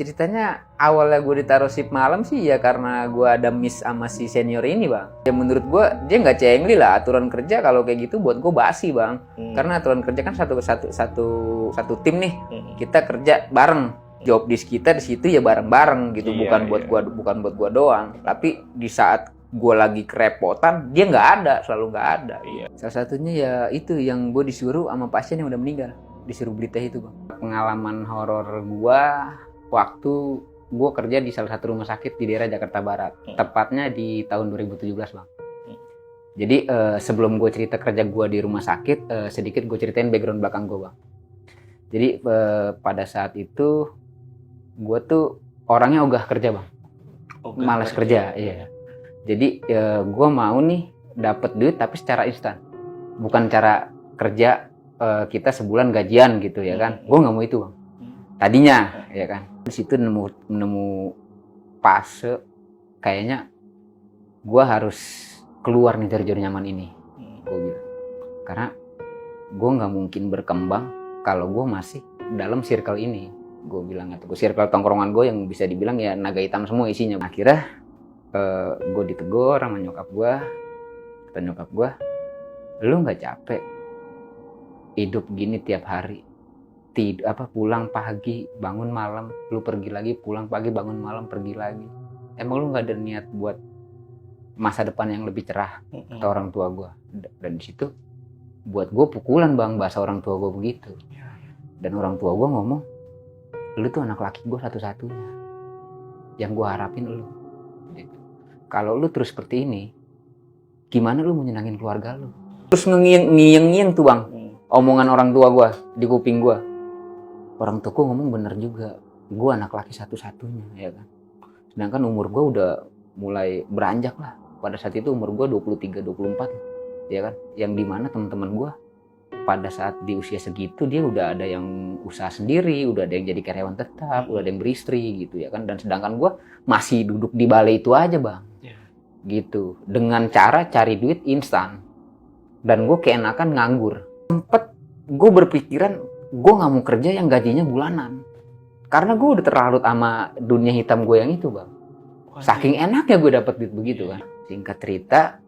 Ceritanya awalnya gue ditaruh shift malam sih ya karena gue ada miss sama si senior ini bang. Ya menurut gue dia nggak cengli lah, aturan kerja kalau kayak gitu buat gue basi bang. Karena aturan kerja kan satu tim nih, kita kerja bareng. Job desk kita di situ ya bareng-bareng gitu, bukan buat gua doang. Tapi di saat gue lagi kerepotan dia nggak ada, selalu nggak ada. Salah satunya ya itu yang gue disuruh sama pasien yang udah meninggal, disuruh beli teh itu bang. Pengalaman horor gue waktu gue kerja di salah satu rumah sakit di daerah Jakarta Barat, tepatnya di tahun 2017 bang. Jadi sebelum gue cerita kerja gue di rumah sakit, sedikit gue ceritain background belakang gue bang. Jadi pada saat itu gue tuh orangnya ogah kerja bang, malas kerja, iya. Jadi gue mau nih dapet duit tapi secara instan, bukan cara kerja kita sebulan gajian gitu ya kan. Gue nggak mau itu bang, tadinya ya kan. Di situ nemu fase kayaknya gue harus keluar nih dari zona nyaman ini, gue bilang. Karena gue nggak mungkin berkembang kalau gue masih dalam circle ini. Gue bilang atau circle tongkrongan gue yang bisa dibilang ya naga hitam semua isinya. Akhirnya gue ditegur sama nyokap gue, kata nyokap gue, lu nggak capek hidup gini tiap hari, pulang pagi bangun malam, lu pergi lagi, pulang pagi bangun malam pergi lagi. Emang lu nggak ada niat buat masa depan yang lebih cerah? Kata orang tua gue. Dan di situ buat gue pukulan bang, bahasa orang tua gue begitu. Dan orang tua gue ngomong, lu tuh anak laki gue satu-satunya yang gue harapin lu. Gitu. Kalau lu terus seperti ini, gimana lu mau nyenangin keluarga lu? Terus ngiyeng tuh bang, omongan orang tua gue di kuping gue. Orang tua gue ngomong bener juga, gue anak laki satu-satunya ya kan. Sedangkan umur gue udah mulai beranjak lah. Pada saat itu umur gue 23-24 ya kan. Yang dimana teman-teman gue pada saat di usia segitu dia udah ada yang usaha sendiri, udah ada yang jadi karyawan tetap, udah ada yang beristri gitu ya kan. Dan sedangkan gue masih duduk di balai itu aja bang, gitu. Dengan cara cari duit instan. Dan gue keenakan nganggur. Sempet gue berpikiran gue nggak mau kerja yang gajinya bulanan, karena gue udah terlarut sama dunia hitam gue yang itu bang. Saking enaknya gue dapet duit begitu kan. Singkat cerita,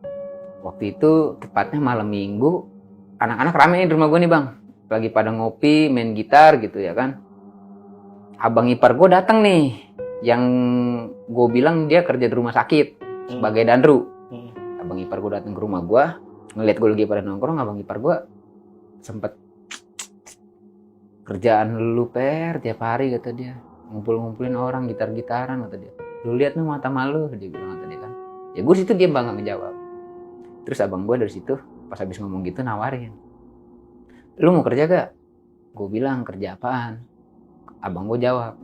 waktu itu tepatnya malam minggu, anak-anak rame nih di rumah gue nih bang, lagi pada ngopi, main gitar gitu ya kan. Abang ipar gue datang nih, yang gue bilang dia kerja di rumah sakit sebagai dandru. Abang ipar gue datang ke rumah gue, ngeliat gue lagi pada nongkrong. Abang ipar gue sempet, kerjaan lu per tiap hari kata dia, ngumpulin orang, gitar-gitaran kata dia. Lu lihat nih mata malu, dia bilang kata dia kan. Ya gue situ dia bang gak ngejawab. Terus abang gue dari situ pas habis ngomong gitu nawarin, lu mau kerja gak? Gue bilang kerja apaan? Abang gue jawab,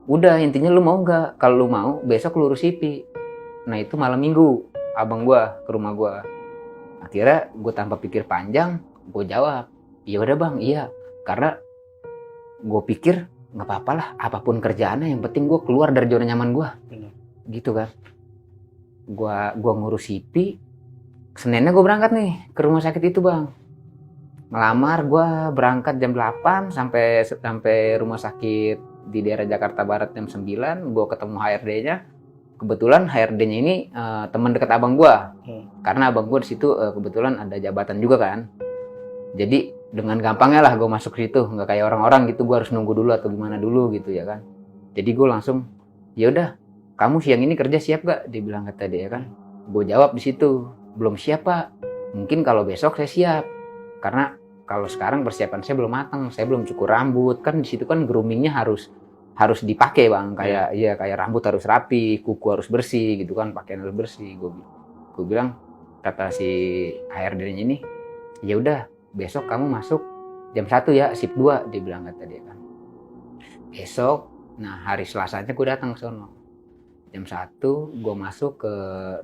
udah intinya lu mau gak? Kalau lu mau besok lu urus IP. Nah itu malam minggu abang gue ke rumah gue. Akhirnya gue tanpa pikir panjang gue jawab, iya udah bang, iya. Karena gue pikir nggak apa-apa lah, apapun kerjaannya yang penting gue keluar dari zona nyaman gue. Gitu kan. Gue ngurus IP. Seninnya gue berangkat nih ke rumah sakit itu bang. Ngelamar, gue berangkat jam 8 sampai rumah sakit di daerah Jakarta Barat jam 9. Gue ketemu HRD-nya. Kebetulan HRD-nya ini teman dekat abang gue. Karena abang gue di situ kebetulan ada jabatan juga kan. Jadi dengan gampangnya lah gue masuk situ, nggak kayak orang-orang gitu gue harus nunggu dulu atau gimana dulu gitu ya kan. Jadi gue langsung, ya udah, kamu siang ini kerja siap gak? Dia bilang kata dia kan. Gue jawab di situ, belum siap pak. Mungkin kalau besok saya siap. Karena kalau sekarang persiapan saya belum matang, saya belum cukur rambut. Kan di situ kan groomingnya harus dipakai bang. Kayak rambut harus rapi, kuku harus bersih gitu kan, pakaian harus bersih. Gue bilang, kata si HRD-nya ini, ya udah. Besok kamu masuk jam 1 ya, shift 2, dia bilang kata dia kan. Besok, nah hari Selasanya gue datang ke sono. Jam 1 gue masuk ke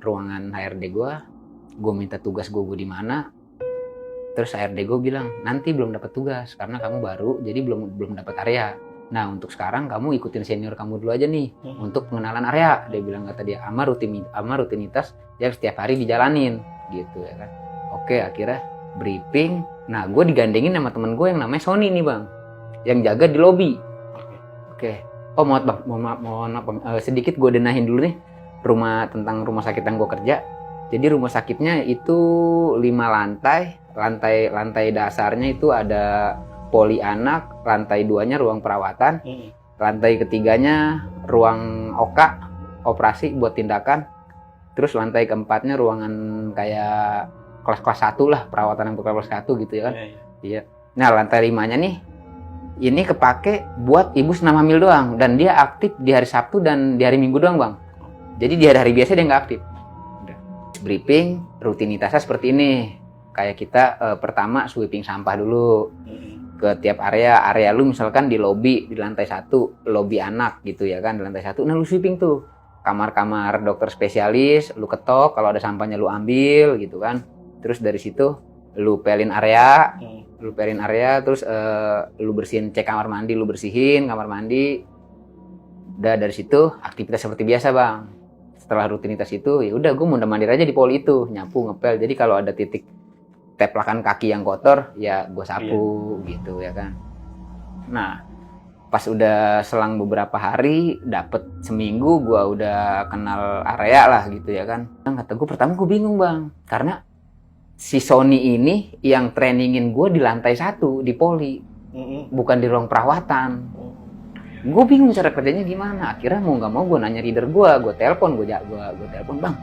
ruangan HRD gue minta tugas gue di mana. Terus HRD gue bilang, nanti belum dapat tugas karena kamu baru, jadi belum dapat area. Nah untuk sekarang kamu ikutin senior kamu dulu aja nih untuk pengenalan area, dia bilang kata dia, sama rutinitas yang setiap hari dijalanin gitu ya kan. Oke, akhirnya briefing. Nah gue digandengin sama temen gue yang namanya Sony nih bang, yang jaga di lobi. Oke. Oh maaf bang, mohon maaf bang. Sedikit gue denahin dulu nih tentang rumah sakit yang gue kerja. Jadi rumah sakitnya itu 5 lantai. Lantai dasarnya itu ada poli anak, lantai 2-nya ruang perawatan, lantai ketiganya ruang operasi buat tindakan. Terus lantai keempatnya ruangan kayak kelas 1 lah, perawatan yang kelas 1 gitu ya kan. Iya. Nah lantai 5-nya nih, ini kepake buat ibu senam hamil doang. Dan dia aktif di hari Sabtu dan di hari Minggu doang bang. Jadi di hari-hari biasa dia nggak aktif. Udah. Briefing, rutinitasnya seperti ini. Kayak kita pertama sweeping sampah dulu. Ke tiap area lu misalkan di lobby, di lantai 1, lobby anak gitu ya kan, di lantai 1. Nah lu sweeping tuh. Kamar-kamar dokter spesialis, lu ketok, kalau ada sampahnya lu ambil gitu kan. Terus dari situ lu pelin area, terus lu bersihin, cek kamar mandi, lu bersihin kamar mandi. Udah dari situ aktivitas seperti biasa bang. Setelah rutinitas itu ya udah gue mondar mandir aja di poli itu, nyapu, ngepel. Jadi kalau ada titik teplakan kaki yang kotor ya gue sapu gitu ya kan. Nah pas udah selang beberapa hari, dapet seminggu gue udah kenal area lah gitu ya kan. Kata gue pertama gue bingung bang, karena si Sony ini yang trainingin gue di lantai 1 di poli, bukan di ruang perawatan. Gue bingung cara kerjanya gimana. Akhirnya mau nggak mau gue nanya reader gue telepon bang,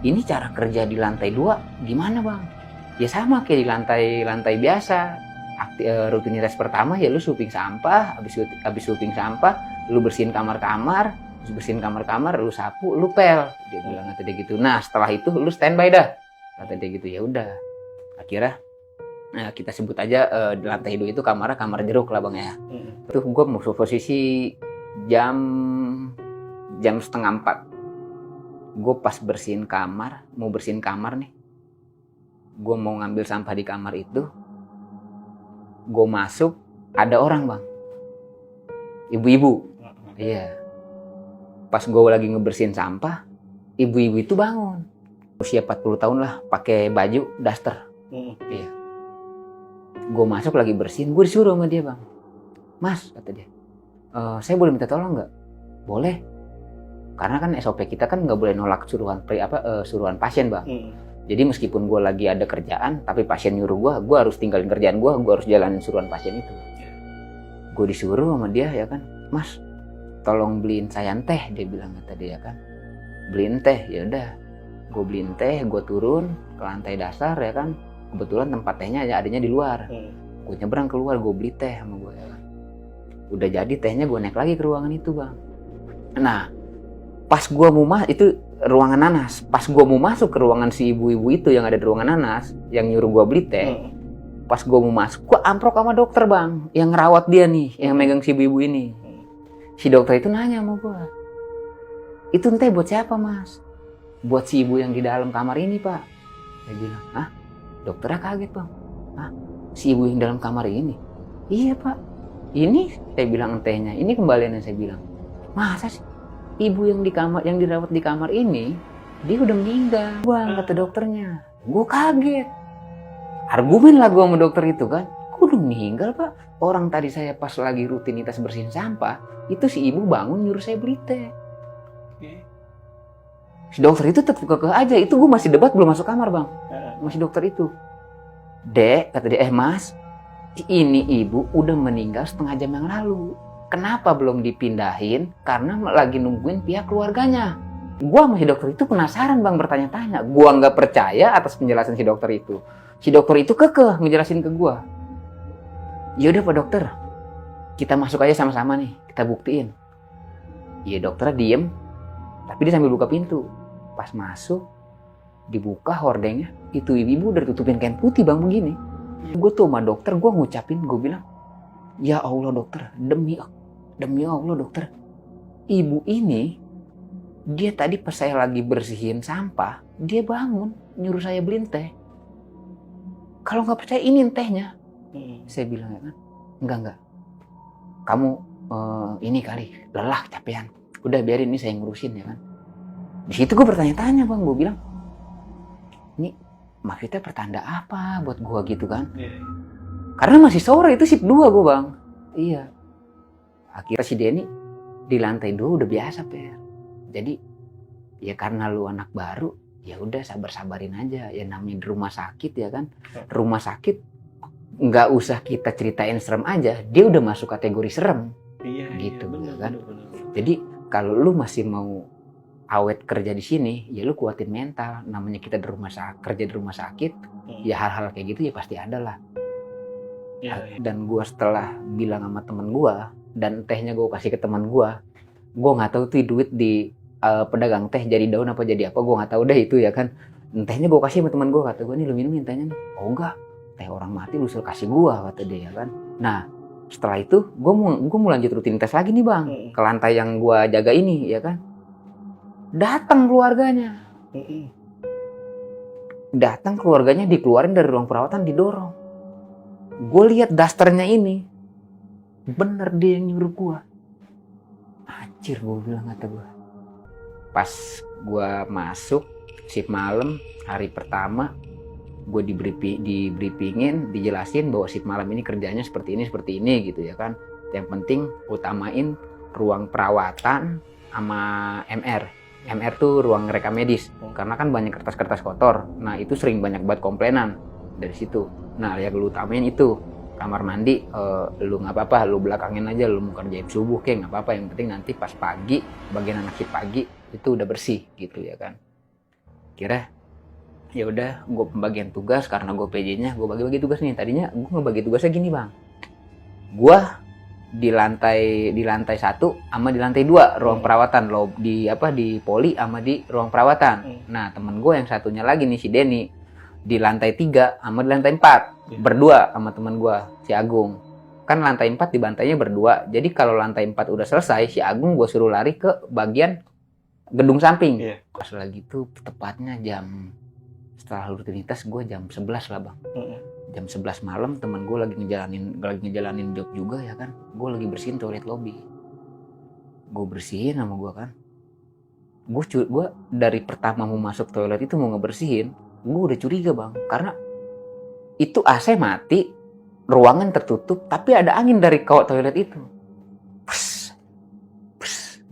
ini cara kerja di lantai 2 gimana bang? Ya sama kayak di lantai biasa. Rutinitas pertama ya lu sweeping sampah, habis sweeping sampah lu bersihin kamar-kamar, lu sapu, lu pel. Dia bilang kata dia gitu. Nah setelah itu lu standby dah, kata dia gitu. Ya udah akhirnya kita sebut aja di lantai 2 itu kamar jeruk lah bang ya. Tuh gue mau posisi jam 3:30. Gue pas mau bersihin kamar nih. Gue mau ngambil sampah di kamar itu, gue masuk, ada orang bang, ibu-ibu. Iya. Pas gue lagi ngebersihin sampah, ibu-ibu itu bangun, usia 40 tahun lah, pakai baju daster. Iya. Gue masuk lagi bersihin, gue disuruh sama dia bang, mas kata dia, saya boleh minta tolong nggak? Boleh. Karena kan SOP kita kan nggak boleh nolak suruhan pasien bang. Jadi meskipun gue lagi ada kerjaan, tapi pasien nyuruh gue harus tinggalin kerjaan gue harus jalanin suruhan pasien itu. Gue disuruh sama dia ya kan, mas, tolong beliin saya teh, dia bilang kata dia kan, beliin teh. Ya udah, gue beliin teh, gue turun ke lantai dasar ya kan, kebetulan tempat tehnya adanya di luar. Gue nyebrang keluar, gue beli teh sama gue ya kan. Udah jadi tehnya gue naik lagi ke ruangan itu bang. Nah, pas gue mau itu ruangan nanas. Pas gue mau masuk ke ruangan si ibu-ibu itu yang ada di ruangan nanas, yang nyuruh gue beli teh. Pas gue mau masuk, gue amprok sama dokter bang, yang ngerawat dia nih, yang megang si ibu-ibu ini. Si dokter itu nanya sama gue, itu teh buat siapa mas? Buat si ibu yang di dalam kamar ini pak. Saya bilang, hah? Dokternya kaget bang. Hah? Si ibu yang dalam kamar ini? Iya pak. Ini saya bilang tehnya, ini kembaliannya. Saya bilang, masa sih? Ibu yang dirawat di kamar ini, dia udah meninggal bang, kata dokternya. Gue kaget. Argumen lah gue sama dokter itu kan, gue udah meninggal pak. Orang tadi saya pas lagi rutinitas bersihin sampah, itu si ibu bangun nyuruh saya beli teh. Si dokter itu tetap kekeh aja. Itu gue masih debat belum masuk kamar bang, masih dokter itu. Dek, kata dia, mas, ini ibu udah meninggal 1/2 jam yang lalu. Kenapa belum dipindahin? Karena lagi nungguin pihak keluarganya. Gua sama si dokter itu penasaran bang, bertanya-tanya. Gua nggak percaya atas penjelasan si dokter itu. Si dokter itu kekeh ngejelasin ke gua. Yaudah pak dokter, kita masuk aja sama-sama nih, kita buktiin. Iya dokternya diem, tapi dia sambil buka pintu. Pas masuk, dibuka hordengnya, itu ibu udah tutupin kain putih bang begini. Gue tuh sama dokter, gue ngucapin, gue bilang, ya Allah dokter, demi Allah dokter, ibu ini, dia tadi pas saya lagi bersihin sampah, dia bangun, nyuruh saya beliin teh. Kalau nggak percaya ini tehnya. Saya bilang ya kan, enggak. Kamu ini kali, lelah, capean. Udah biarin ini saya ngurusin ya kan. Di situ gue bertanya-tanya bang, gue bilang, ini maksudnya pertanda apa buat gue gitu kan? Karena masih sore, itu shift 2 gue bang. Iya. Akhirnya si Denny di lantai 2 udah biasa Per. Jadi ya karena lu anak baru, ya udah sabar-sabarin aja. Ya namanya di rumah sakit ya kan. Rumah sakit nggak usah kita ceritain serem aja, dia udah masuk kategori serem. Iya, gitu bener, kan. bener. Jadi kalau lu masih mau awet kerja di sini, ya lu kuatin mental. Namanya kita kerja di rumah sakit, ya hal-hal kayak gitu ya pasti ada lah. Ya. Dan gue setelah bilang sama temen gue, dan tehnya gue kasih ke temen gue nggak tahu tuh duit di pedagang teh jadi daun apa jadi apa, gue nggak tahu deh itu ya kan. Tehnya gue kasih sama temen gue, kata gue nih lu minum tehnya nih. Oh enggak, teh orang mati lu suruh kasih gue, kata dia ya kan. Nah setelah itu gue mau lanjut rutinitas lagi nih bang, ke lantai yang gue jaga ini ya kan. Datang keluarganya, dikeluarin dari ruang perawatan, didorong. Gue lihat dasternya ini, bener dia yang nyuruh gue. Anjir, gue bilang, kata gue. Pas gue masuk shift malam hari pertama, gue di briefingin, dijelasin bahwa shift malam ini kerjanya seperti ini gitu ya kan. Yang penting utamain ruang perawatan sama MR. MR tuh ruang rekam medis, karena kan banyak kertas-kertas kotor. Nah itu sering banyak banget komplainan dari situ. Nah yang lu utamain itu kamar mandi, lu nggak apa-apa, lu belakangin aja, lu mau kerjain subuh kayak nggak apa-apa. Yang penting nanti pas pagi, bagian anak shift pagi itu udah bersih gitu ya kan. Kira ya udah, gue pembagian tugas karena gue PJ-nya, gue bagi-bagi tugas nih. Tadinya gue ngebagi tugasnya gini bang, gue di lantai 1 sama di lantai 2 ruang perawatan, lo di poli sama di ruang perawatan. Nah temen gue yang satunya lagi nih si Denny di lantai 3 sama di lantai 4 berdua sama temen gue si Agung. Kan lantai 4 dibantainya berdua, jadi kalau lantai 4 udah selesai, si Agung gue suruh lari ke bagian gedung samping. Pas lagi tuh tepatnya setelah rutinitas gue jam 11 lah bang. Jam 11 malam teman gue lagi ngejalanin job juga ya kan. Gue lagi bersihin toilet lobby. Gue bersihin sama gue kan. Gue dari pertama mau masuk toilet itu mau ngebersihin, gue udah curiga bang, karena itu AC mati, ruangan tertutup, tapi ada angin dari kawat toilet itu. Pss, pss.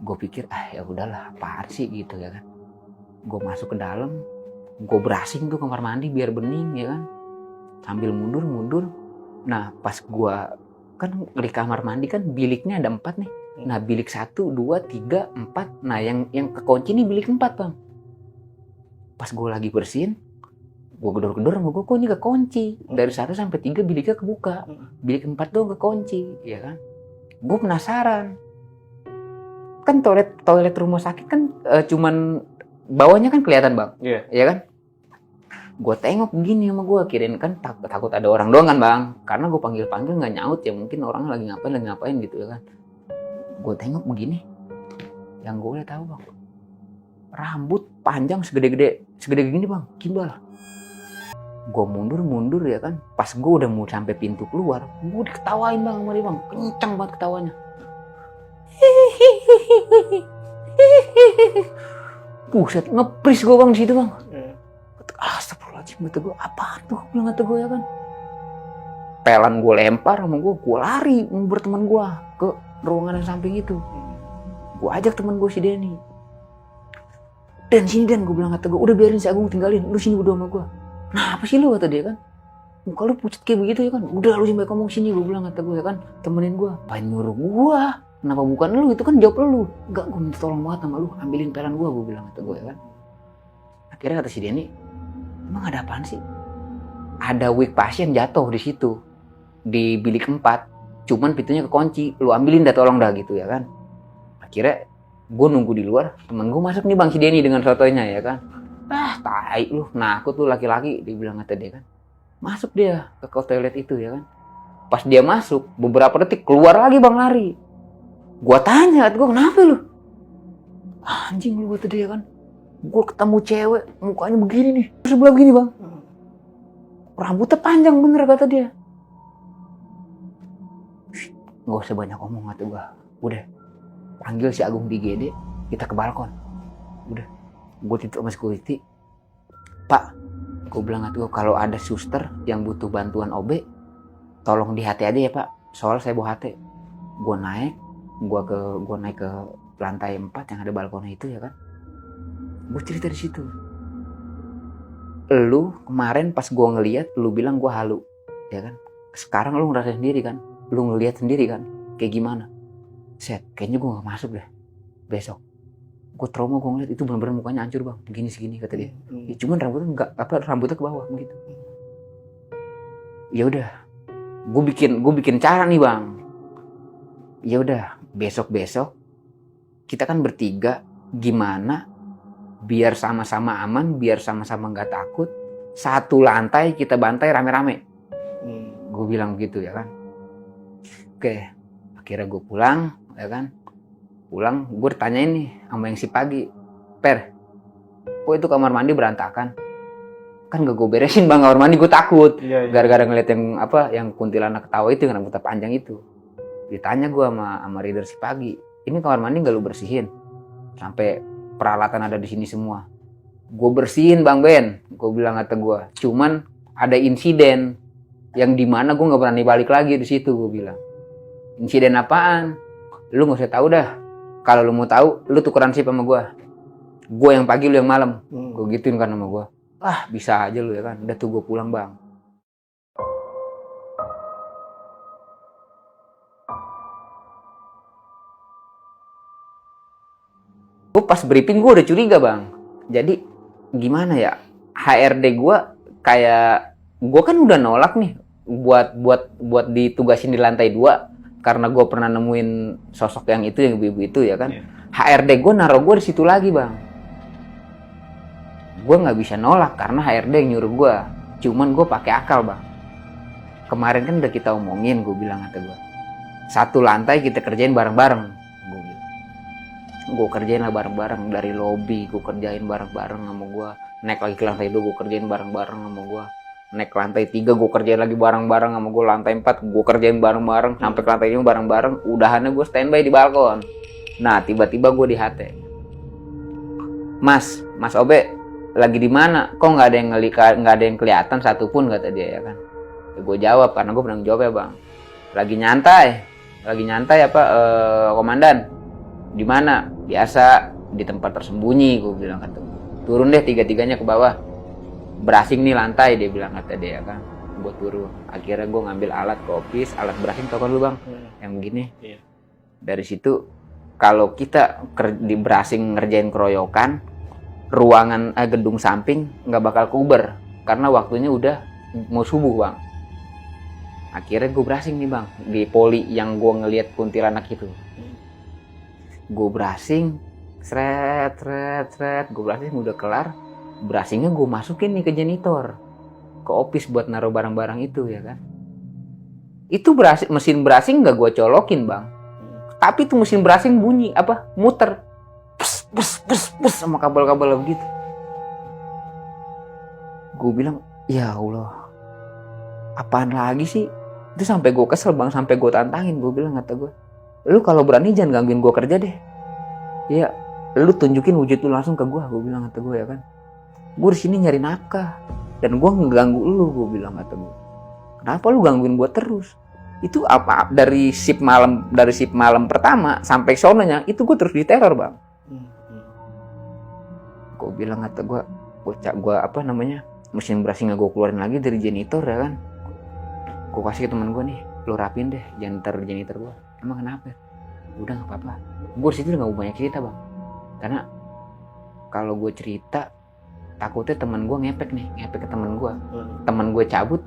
Gue pikir ya udahlah, apaan sih gitu ya kan. Gue masuk ke dalam, gue berasing tuh kamar mandi biar bening ya kan, sambil mundur. Nah pas gue kan di kamar mandi kan biliknya ada 4 nih. Nah bilik 1, 2, 3, 4. Nah yang kekunci nih bilik 4 bang. Pas gue lagi bersihin, gue gedor-gedor sama gue, kok ini kekunci. Dari 1 sampai 3 biliknya kebuka, bilik 4 doang kekunci ya kan. Gue penasaran, kan toilet rumah sakit kan cuman bawahnya kan kelihatan bang, ya kan. Gue tengok begini sama gue, kirain kan takut ada orang doang kan bang, karena gue panggil nggak nyaut ya, mungkin orang lagi ngapain gitu ya kan. Gue tengok begini, yang gue udah tahu bang, rambut panjang segede gini bang, gimbal. Gue mundur ya kan, pas gue udah mau sampai pintu keluar, gue diketawain bang sama dia bang, kencang banget ketawanya. Buset, ngepris gue bang di situ bang. Astagfirullahaladzim, kata gue, apaan tuh? Bilang kata gue ya kan. Pelan gue lempar sama gue lari ngumpet teman gue ke ruangan yang samping itu. Gue ajak teman gue si Denny. Dan sini Dan, gue bilang kata gue, udah biarin si Agung tinggalin, lu sini berdua sama gue. Nah apa sih lu, kata dia kan. Muka lu pucat kayak begitu ya kan. Udah lu sampai ngomong sini, gue bilang kata gue ya kan. Temenin gue, apain nyuruh gue? Kenapa bukan lu? Itu kan jawab lu. Enggak, gue minta tolong banget sama lu, ambilin pelan gue bilang kata gue ya kan. Akhirnya kata si Denny, emang ada apaan sih? Ada wig pasien jatuh di situ, di bilik 4, cuman pintunya kekunci, lu ambilin dah tolong dah gitu ya kan. Akhirnya gue nunggu di luar, temen gue masuk nih bang si Denny dengan sotonya ya kan. Tai lu, nah aku tuh laki-laki, dia bilang kata dia kan. Masuk dia ke toilet itu ya kan. Pas dia masuk, beberapa detik keluar lagi bang lari. Gue tanya, gue kenapa lu? Anjing lu, kata dia kan. Gue ketemu cewek, mukanya begini nih, sebelah begini bang. Rambutnya panjang bener, kata dia. Gak usah banyak ngomong, kata gue. Udah, panggil si Agung di GD, kita ke balkon. Udah, gue tidur sama security. Pak, gue bilang kata gue, kalau ada suster yang butuh bantuan OB, tolong di HT aja ya pak, soal saya bawa HT. Gue naik, Gua naik ke lantai 4 yang ada balkonnya itu ya kan. Gue cerita di situ. Lu kemarin pas gua ngeliat, lu bilang gua halu, ya kan? Sekarang lu ngerasain sendiri kan? Lu ngeliat sendiri kan? Kayak gimana? Set, kayaknya gua nggak masuk deh. Besok, gue trauma, gue ngeliat itu benar-benar mukanya hancur bang, begini segini kata dia. Ya, cuman rambutnya ke bawah begitu. Ya udah, gue bikin cara nih bang. Ya udah, besok kita kan bertiga, gimana biar sama-sama aman, biar sama-sama nggak takut, satu lantai kita bantai rame-rame. Gue bilang gitu ya kan. Oke, akhirnya gue pulang ya kan. Pulang gue ditanyain nih sama yang si Pagi, Per, kok itu kamar mandi berantakan? Kan gak gue beresin bang kamar mandi, gue takut. Gara-gara ngeliat yang kuntilanak ketawa itu, yang rambutnya panjang itu. Ditanya gue sama reader si Pagi, ini kamar mandi gak lu bersihin? Sampai peralatan ada di sini semua. Gue bersihin bang Ben, gue bilang kata gue. Cuman ada insiden yang dimana gue gak berani balik lagi di situ, gue bilang. Insiden apaan? Lu gak usah tahu dah. Kalau lu mau tahu, lu tukeran sip sama gue. Gue yang pagi, lu yang malam. Gue gituin kan sama gue. Ah bisa aja lu ya kan. Udah tuh gue pulang bang. Gue pas briefing gue udah curiga bang. Jadi gimana ya, HRD gue kayak, gue kan udah nolak nih buat ditugasin di lantai 2 karena gue pernah nemuin sosok yang ibu-ibu itu ya kan. HRD gue naruh gue di situ lagi bang. Gue nggak bisa nolak karena HRD yang nyuruh gue. Cuman gue pakai akal bang. Kemarin kan udah kita omongin, gue bilang kata gue, satu lantai kita kerjain bareng-bareng. Gue kerjain lah bareng-bareng, dari lobby gue kerjain bareng-bareng sama gue. Naik lagi ke lantai 2 gue kerjain bareng-bareng sama gue. Naik ke lantai 3 gue kerjain lagi bareng-bareng sama gue. Lantai 4 gue kerjain bareng-bareng. Sampai ke lantai 5 bareng-bareng. Udahannya gue standby di balkon. Nah tiba-tiba gue di HT. Mas Obe lagi di mana? Kok nggak ada yang kelihatan satupun, kata dia ya kan. Ya, gue jawab karena gue pernah jawab ya bang. Lagi nyantai apa komandan? Di mana? Biasa di tempat tersembunyi, gue bilang kata. Turun deh tiga-tiganya ke bawah. Berasing nih lantai, dia bilang kata dia kan. Gue turun. Akhirnya gue ngambil alat kopis, alat berasing, tau kan lu bang? Yang begini. Dari situ kalau kita di berasing ngerjain keroyokan, ruangan gedung samping nggak bakal kuber karena waktunya udah mau subuh bang. Akhirnya gue berasing nih bang di poli yang gue ngelihat kuntilanak itu. Gue berasing, sret, gue berasing udah kelar. Berasingnya gue masukin nih ke janitor, ke office buat naruh barang-barang itu ya kan. Itu mesin berasing nggak gue colokin bang, tapi tuh mesin berasing bunyi apa, muter, pus sama kabel-kabel begitu. Gue bilang, ya Allah, apaan lagi sih? Itu sampai gue kesel bang, sampai gue tantangin. Gue bilang kata gue, lu kalau berani jangan gangguin gue kerja deh. Ya, lu tunjukin wujud lu langsung ke gue bilang kata gue ya kan. Gue di sini nyari nafkah dan gue ngeganggu lu, gue bilang kata gue. Kenapa lu gangguin gue terus? Itu apa dari shift malam pertama sampai sononya itu gue terus diteror bang. Gue bilang kata gue apa namanya, mesin berasingnya gue keluarin lagi dari janitor ya kan. Gue kasih ke teman gue nih, lu rapin deh janitor gue. Emang kenapa? Udah nggak apa-apa. Gue situ nggak banyak cerita bang, karena kalau gue cerita takutnya teman gue ngepek ke teman gue. Teman gue cabut,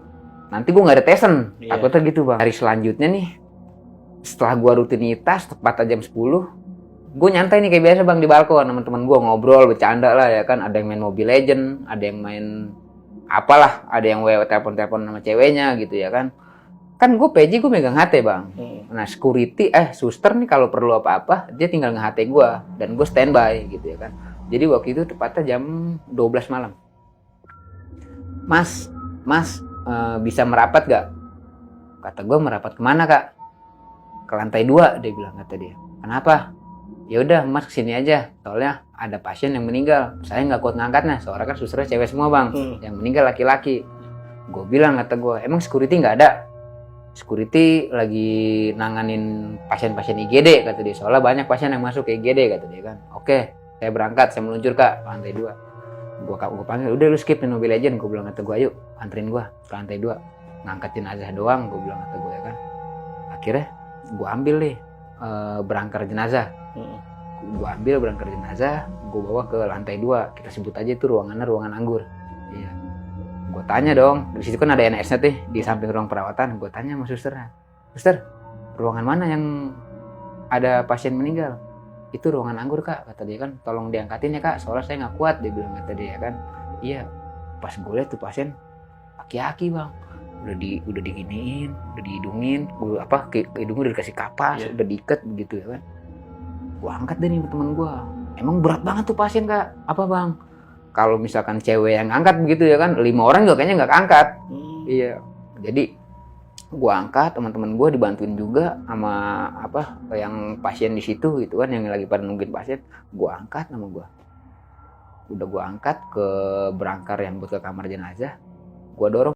nanti gue nggak ada tesen. Takutnya gitu bang. Hari selanjutnya nih, setelah gue rutinitas tepat jam 10, gue nyantai nih kayak biasa bang di balkon, teman-teman gue ngobrol bercanda lah ya kan. Ada yang main Mobile Legend, ada yang main apalah, ada yang telepon sama ceweknya gitu ya kan. Kan gue PJ gue megang HT bang. Nah suster nih kalau perlu apa-apa dia tinggal nge-HT gue dan gue standby gitu ya kan. Jadi waktu itu tepatnya jam 12 malam. Mas bisa merapat gak? Kata gue, merapat kemana kak? Ke lantai 2 dia bilang kata dia. Kenapa? Ya udah mas kesini aja, soalnya ada pasien yang meninggal. Saya nggak kuat ngangkatnya, soalnya kan susternya cewek semua bang. Yang meninggal laki-laki. Gue bilang kata gue, emang security nggak ada? security lagi nanganin pasien-pasien IGD kata dia, soalnya banyak pasien yang masuk ke IGD kata dia kan. Oke, saya berangkat, saya meluncur Kak ke lantai 2. Gua panggil, udah lu skip nih Mobile Legend, gua bilang kata gua, ayo anterin gua ke lantai 2, ngangkat jenazah doang, gua bilang kata gua ya kan. Akhirnya gua ambil nih berangkar jenazah. Gua ambil berangkar jenazah, gua bawa ke lantai 2, kita sebut aja itu ruangannya ruangan anggur. Iya. Gue tanya dong, di situ kan ada NS-nya tuh di samping ruang perawatan. Gue tanya sama susternya, suster, ruangan mana yang ada pasien meninggal? Itu ruangan anggur Kak, kata dia kan. Tolong diangkatin ya Kak, soalnya saya nggak kuat, dia bilang kata dia kan. Iya, pas gue lihat tuh pasien aki-aki bang, udah diginiin, udah dihidungin, hidungnya udah dikasih kapas, udah diikat begitu ya kan. Gue angkat deh nih temen gue, emang berat banget tuh pasien Kak, apa bang? Kalau misalkan cewek yang angkat begitu ya kan, 5 orang juga kayaknya nggak angkat. Iya, jadi gua angkat, teman-teman gua dibantuin juga sama yang pasien di situ gitu kan, yang lagi pada nungguin pasien. Gua angkat sama gua, udah gua angkat ke berangkar yang buat ke kamar jenazah, gua dorong